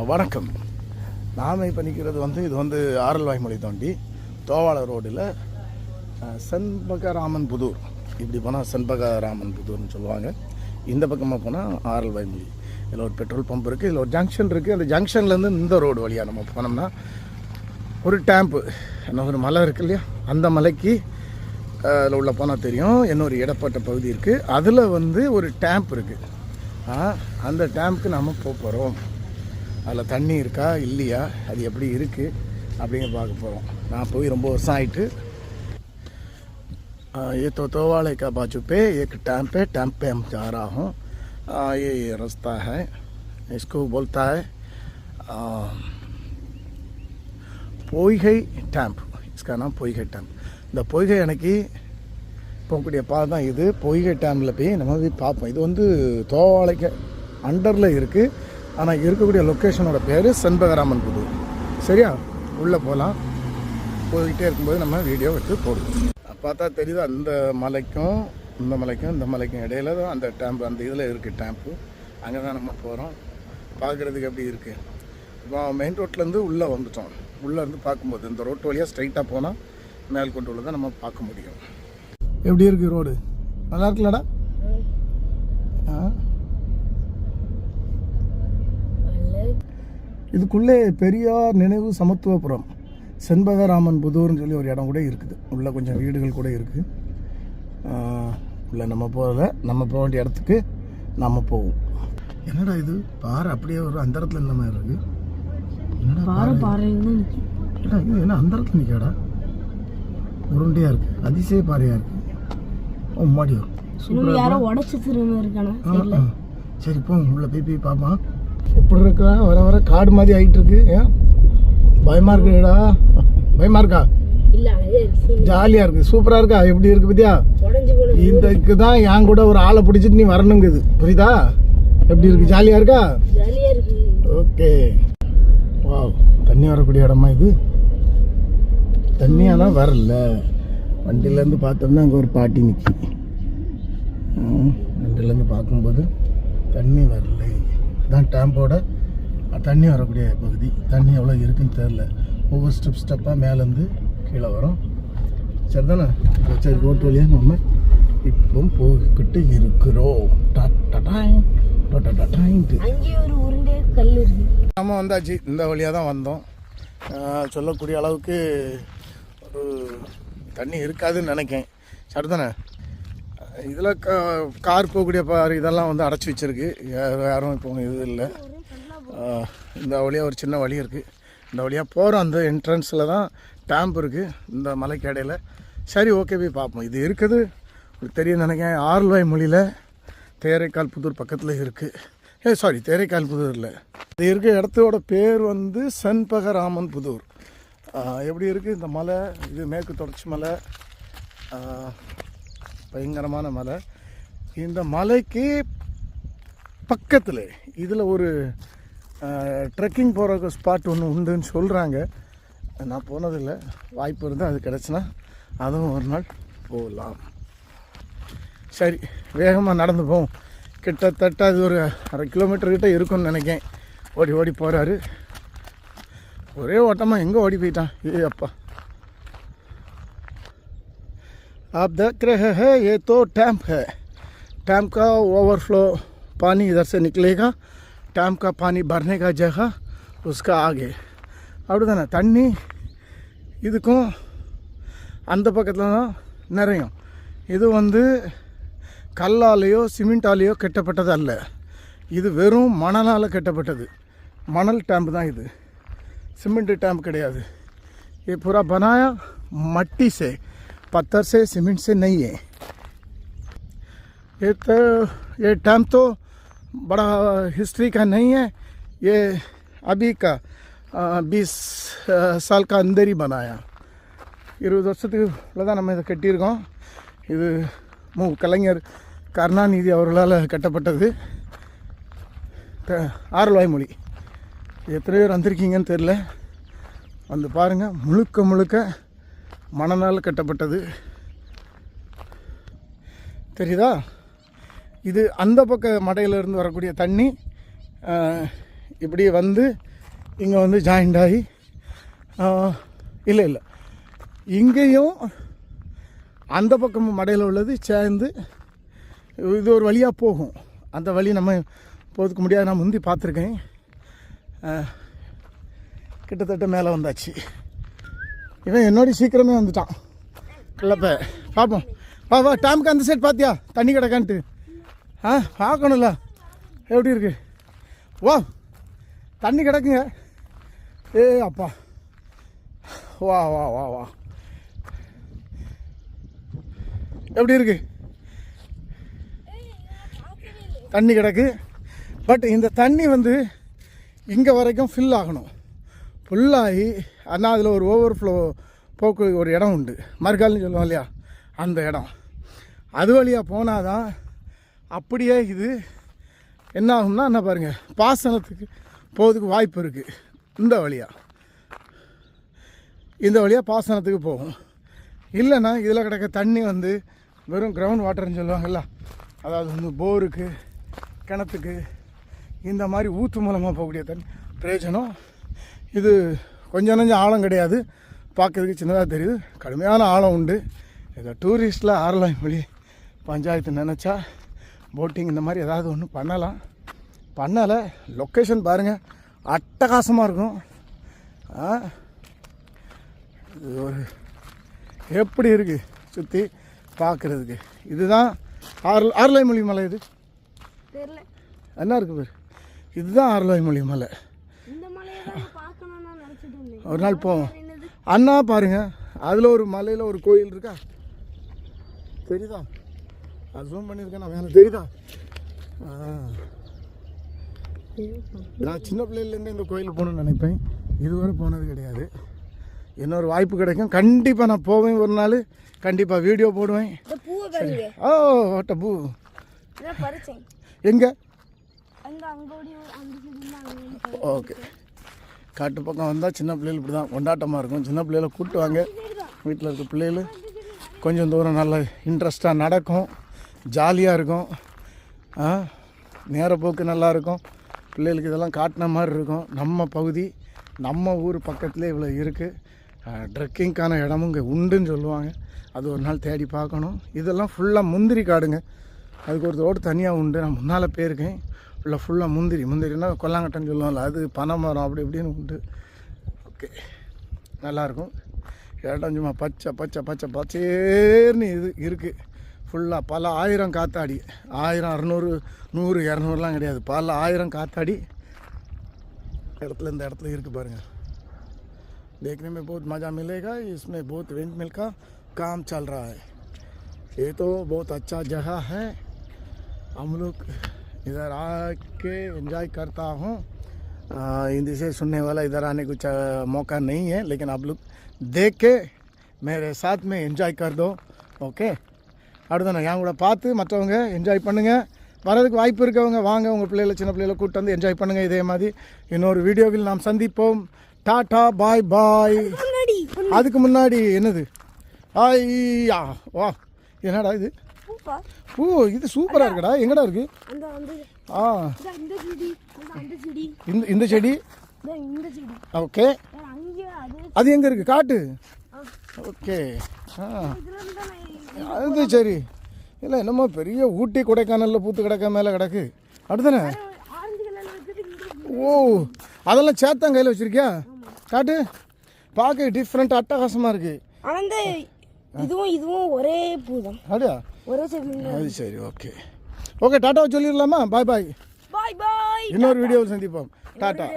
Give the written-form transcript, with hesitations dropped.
வணக்கம். நாம் இப்போ நிற்கிறது இது ஆரல்வாய்மொழி தாண்டி தோவாள ரோடில் செண்பகராமன் புதூர். இப்படி போனால் செண்பகராமன் புதூர்னு சொல்லுவாங்க. இந்த பக்கமாக போனால் ஆரல்வாய்மொழி. இதில் ஒரு பெட்ரோல் பம்ப் இருக்குது, இதில் ஒரு ஜங்ஷன் இருக்குது. அந்த ஜங்ஷன்லேருந்து இந்த ரோடு வழியாக நம்ம போனோம்னா ஒரு டேம்ப்பு, என்ன ஒரு மலை இருக்குது இல்லையா, அந்த மலைக்கு அதில் உள்ள போனால் தெரியும். இன்னொரு இடப்பட்ட பகுதி இருக்குது, அதில் ஒரு டேம்ப் இருக்குது. அந்த டேம்ப்புக்கு நம்ம போக போகிறோம். அதில் தண்ணி இருக்கா இல்லையா, அது எப்படி இருக்குது அப்படிங்க பார்க்க போகிறோம். நான் போய் ரொம்ப வருஷம் ஆயிட்டு. ये तो तोवाले का बाजू पे एक टैंप है, टैंप पे हम जा रहा हूँ. ये रास्ता है, इसको बोलता है பொய்கை டேம்ப். इसका नाम பொய்கை டேம்ப். இந்த பொய்கை அணைக்கு போகக்கூடிய பாதை தான் இது. பொய்கை டேம்பில் போய் நம்ம போய் பார்ப்போம். இது தோவாளைக்கு அண்டரில் இருக்குது. ஆனால் இருக்கக்கூடிய லொக்கேஷனோட பேர் செண்பகராமன் புதூர். சரியா, உள்ளே போகலாம். போய்கிட்டே இருக்கும்போது நம்ம வீடியோ எடுத்து போடுவோம். பார்த்தா தெரியுது, அந்த மலைக்கும் இந்த மலைக்கும் இடையில தான் அந்த டேம்ப், அந்த இதில் இருக்குது டேம்ப்பு. அங்கே தான் நம்ம போகிறோம். பார்க்குறதுக்கு எப்படி இருக்குது. இப்போ மெயின் ரோட்லேருந்து உள்ளே வந்துட்டோம். உள்ளே இருந்து பார்க்கும்போது இந்த ரோட்டு வழியாக ஸ்ட்ரைட்டாக போனால் மேல்கொண்டு உள்ளதை நம்ம பார்க்க முடியும். எப்படி இருக்குது ரோடு? நல்லா இருக்குல்லடா? இதுக்குள்ளே பெரியார் நினைவு சமத்துவபுரம் செண்பகராமன் புதூர்னு சொல்லி ஒரு இடம் கூட இருக்குது. உள்ளே கொஞ்சம் வீடுகள் கூட இருக்குது. உள்ளே நம்ம போகல, நம்ம போக வேண்டிய இடத்துக்கு நம்ம போவோம். என்னடா இது பாறை அப்படியே ஒரு அந்த இடத்துல இந்த மாதிரி இருக்குது. என்னடா இது, என்ன அந்த இடத்துல நிற்காடா, உருண்டையாக இருக்குது, அதிசய பாறையாக இருக்குது. மாடி வரும் சூப்பராக. சரி போங்க, உள்ளே போய் பார்ப்போம் எப்படி இருக்கா. வர காடு மாதிரி ஆகிட்டு இருக்கு. ஏன் பயமா இருக்குடா? பயமா இருக்கா? ஜாலியா இருக்கு, சூப்பரா இருக்கா? எப்படி இருக்கு பத்தியா? இதுக்கு தான் என் கூட ஒரு ஆளை பிடிச்சிட்டு நீ வரணுங்குது, புரியுதா? எப்படி இருக்கு? ஜாலியா இருக்கா? ஓகே. வாவ், தண்ணி வரக்கூடிய இடமா இது? தண்ணியாலாம் வரல. வண்டியிலேருந்து பார்த்தோம்னா அங்கே ஒரு பாட்டி நிற்கி. வண்டியிலேருந்து பார்க்கும்போது தண்ணி வரல. தான் டேம்போட தண்ணி வரக்கூடிய பகுதி. தண்ணி எவ்வளோ இருக்குன்னு தெரில. ஒவ்வொரு ஸ்டெப்பாக மேலேருந்து கீழே வரும். சரி தானே? சரி, ரோட்டு வழியாக நம்ம இப்போ போய்கிட்டு இருக்கிறோம். நம்ம வந்தாச்சு. இந்த வழியாக தான் வந்தோம். சொல்லக்கூடிய அளவுக்கு ஒரு தண்ணி இருக்காதுன்னு நினைக்கேன். சரி தானே? இதில் கார் போகக்கூடிய இதெல்லாம் அடைச்சி வச்சுருக்கு. யாரும் இப்போ இது இல்லை. இந்த வழியாக ஒரு சின்ன வழி இருக்குது. இந்த வழியாக போகிறோம். அந்த என்ட்ரன்ஸில் தான் டேம்ப் இருக்குது, இந்த மலைக்கு இடையில. சரி, ஓகே, போய் பார்ப்போம். இது இருக்குது தெரியும் நினைக்கிறேன். ஆரல்வாய்மொழியில் தேரைக்கால் புதூர் பக்கத்தில் இருக்குது. சாரி, தேரைக்கால் புதூர் இல்லை. இது இருக்க இடத்தோட பேர் செண்பகராமன் புதூர். எப்படி இருக்குது இந்த மலை? இது மேற்கு தொடர்ச்சி மலை, பயங்கரமான மலை. இந்த மலைக்கு பக்கத்தில் இதில் ஒரு ட்ரெக்கிங் போகிற ஸ்பாட் ஒன்று உண்டுன்னு சொல்கிறாங்க. நான் போனதில்லை. வாய்ப்பு இருந்தால் அது கிடச்சுன்னா அதுவும் ஒரு நாள் போகலாம். சரி, வேகமாக நடந்து போவோம். கிட்டத்தட்ட அது ஒரு 1/2 கிலோமீட்டர் கிட்ட இருக்கும்னு நினைக்கிறேன். ஓடி போகிறாரு. ஒரே ஓட்டமாக எங்கே ஓடி போயிட்டான். ஏ அப்பா. आप देख रहे हैं, ये तो टैंप है. टैंप का ओवरफ्लो पानी इधर से निकलेगा. टैंप का पानी भरने का जगह उसका आगे. அப்படிதானே? தண்ணி இதுக்கும் அந்த பக்கத்தில் தான் நிறையும். இது கல்லாலேயோ சிமெண்டாலேயோ கட்டப்பட்டது அல்ல. இது வெறும் மணலால் கட்டப்பட்டது. மணல் டேம்ப் தான் இது. சிமெண்ட் டேம்ப் கிடையாது. ये पूरा बनाया मट्टी से, पत्थर से, सीमेंट से नहीं है. ये टैंप तो बड़ा हिस्ट्री का नहीं है. ये अभी का 20 साल का अंदर ही बनाया. 20 வருஷத்துக்குள்ள தான் நம்ம இதை கட்டியிருக்கோம். இது கலைஞர் கருணாநிதி அவர்களால் கட்டப்பட்டது. ஆரல்வாய்மொழி. எத்தனை பேர் வந்திருக்கீங்கன்னு தெரில. வந்து பாருங்கள். முழுக்க மணனால் கட்டப்பட்டது. தெரியுதா? இது அந்த பக்க மடையிலிருந்து வரக்கூடிய தண்ணி இப்படி வந்து இங்கே வந்து ஜாயிண்ட் ஆகி இல்லை இங்கேயும் அந்த பக்கம் மடையில் உள்ளது சேர்ந்து இது ஒரு வழியாக போகும். அந்த வழி நம்ம போதுக்க முடியாது. நான் முந்தி பார்த்துருக்கேன். கிட்டத்தட்ட மேலே வந்தாச்சு. இவன் என்னோட சீக்கிரமே வந்துட்டான். இல்லைப்ப பார்ப்போம். வா டேமுக்கு அந்த சைட் பார்த்தியா தண்ணி கிடக்கான்ட்டு? பார்க்கணும்ல எப்படி இருக்கு. வா தண்ணி கிடக்குங்க. அப்பா வா வா வா வா எப்படி இருக்கு தண்ணி கிடக்கு. பட் இந்த தண்ணி வந்து இங்கே வரைக்கும் ஃபில் ஆகணும். ஃபுல்லாகி ஆனால் அதில் ஒரு ஓவர்ஃப்ளோ போக்கு ஒரு இடம் உண்டு, மறுகால்னு சொல்லுவோம் இல்லையா, அந்த இடம். அது வழியாக போனால் தான் அப்படியே இது என்ன ஆகும்னா என்ன பாருங்கள், பாசனத்துக்கு போகிறதுக்கு வாய்ப்பு இருக்குது. இந்த வழியாக பாசனத்துக்கு போகும். இல்லைன்னா இதில் கிடக்க தண்ணி வந்து வெறும் கிரவுண்ட் வாட்டர்னு சொல்லுவாங்கல்ல, அதாவது வந்து போருக்கு கிணத்துக்கு இந்த மாதிரி ஊற்று மூலமாக போகக்கூடிய தண்ணி பிரயோஜனம். இது கொஞ்சம் நஞ்சம் ஆழம் கிடையாது, பார்க்கறதுக்கு சின்னதாக தெரியுது. கடுமையான ஆழம் உண்டு. இதை டூரிஸ்டில் ஆரலாய்மொழி பஞ்சாயத்து நினச்சா போட்டிங் இந்த மாதிரி ஏதாவது ஒன்று பண்ணலை. லொக்கேஷன் பாருங்கள், அட்டகாசமாக இருக்கும். இது ஒரு எப்படி இருக்குது சுற்றி பார்க்குறதுக்கு. இதுதான் ஆரலாய்மொழி மலை. இது என்ன இருக்குது பேர், இதுதான் ஆரலாய்மொழி மலை. ஒரு நாள் போவோம். அண்ணா பாருங்க, அதில் ஒரு மலையில் ஒரு கோயில் இருக்கா தெரியுதா? அது ஜூம் பண்ணியிருக்கேன் நான், எனக்கு தெரியுதா? நான் சின்ன பிள்ளையிலேருந்து இந்த கோயிலுக்கு போகணுன்னு நினைப்பேன், இதுவரை போனது கிடையாது. இன்னொரு வாய்ப்பு கிடைக்கும், கண்டிப்பாக நான் போவேன். ஒரு நாள் கண்டிப்பாக வீடியோ போடுவேன். ஓட்ட பூ எங்கே? ஓகே, காட்டு பக்கம் வந்தால் சின்ன பிள்ளைகள் இப்படி தான் கொண்டாட்டமாக இருக்கும். சின்ன பிள்ளைகளை கூப்பிட்டுவாங்க, வீட்டில் இருக்க பிள்ளைகள் கொஞ்சம் தூரம் நல்லா இன்ட்ரெஸ்ட்டாக நடக்கும், ஜாலியாக இருக்கும். நேரப்போக்கு நல்லாயிருக்கும். பிள்ளைகளுக்கு இதெல்லாம் காட்டின மாதிரி இருக்கும். நம்ம பகுதி, நம்ம ஊர் பக்கத்துலேயே இவ்வளோ இருக்குது. ட்ரெக்கிங்க்கான இடமும் இங்கே உண்டுன்னு சொல்லுவாங்க. அது ஒரு நாள் தேடி பார்க்கணும். இதெல்லாம் ஃபுல்லாக முந்திரி காடுங்க. அதுக்கு ஒரு ரோடு தனியாக உண்டு. நான் முன்னால் போயிருக்கேன். ஃபுல்லாக முந்திரினா கொல்லாங்கட்டைன்னு சொல்லுவாங்கள்ல, அது பனை மரம் அப்படி இப்படின்னு உண்டு. ஓகே, நல்லாயிருக்கும். இடம் சும்மா பச்சேர்னு இது இருக்குது. ஃபுல்லாக பல ஆயிரம் காத்தாடி, 1000, 600, 100, 200லாம் கிடையாது, பல ஆயிரம் காத்தாடி இந்த இடத்துல இருக்குது பாருங்கள். देखने में बहुत मज़ा मिलेगा. इसमें बहुत विंड मिल का काम चल रहा है. ये तो बहुत अच्छा जगह है. हम लोग इधर आके एंजॉय करता हूँ. हिंदी से सुनने वाला इधर आने कुछ मौका नहीं है, लेकिन आप लोग देख के मेरे साथ में एंजॉय कर दो. ஓகே, அடுத்த என் கூட பார்த்து மற்றவங்க என்ஜாய் பண்ணுங்கள். வரதுக்கு வாய்ப்பு இருக்கவங்க வாங்க, உங்கள் பிள்ளைகளை சின்ன பிள்ளைகளை கூப்பிட்டு வந்து என்ஜாய் பண்ணுங்கள். இதே மாதிரி இன்னொரு வீடியோவில் நாம் சந்திப்போம். டாட்டா பாய் பாய். அதுக்கு முன்னாடி என்னது, ஐயா வா, என்னடா இது பூ? இது சூப்பராக இருக்குடா. எங்கடா இருக்கு? இந்த செடி. ஓகே, அது எங்கே இருக்குது காட்டு? ஓகே, அது சரி. இல்லை என்னமோ பெரிய ஊட்டி கொடைக்கானலில் பூத்து கிடக்க மேலே கிடக்கு. அடுத்தானே? ஓ, அதெல்லாம் சேத்தான் கையில் வச்சுருக்கியா? காட்டு, பார்க்க டிஃப்ரெண்ட் அட்டகாசமாக இருக்குது. இதுவும் ஒரே பூ தான். அப்படியா? ஒரே செடி. அது சரி. ஓகே ஓகே, டாட்டா சொல்லிடலாமா? பாய் பாய். பாய் பாய். இன்னொரு வீடியோவில் சந்திப்போம். டாட்டா.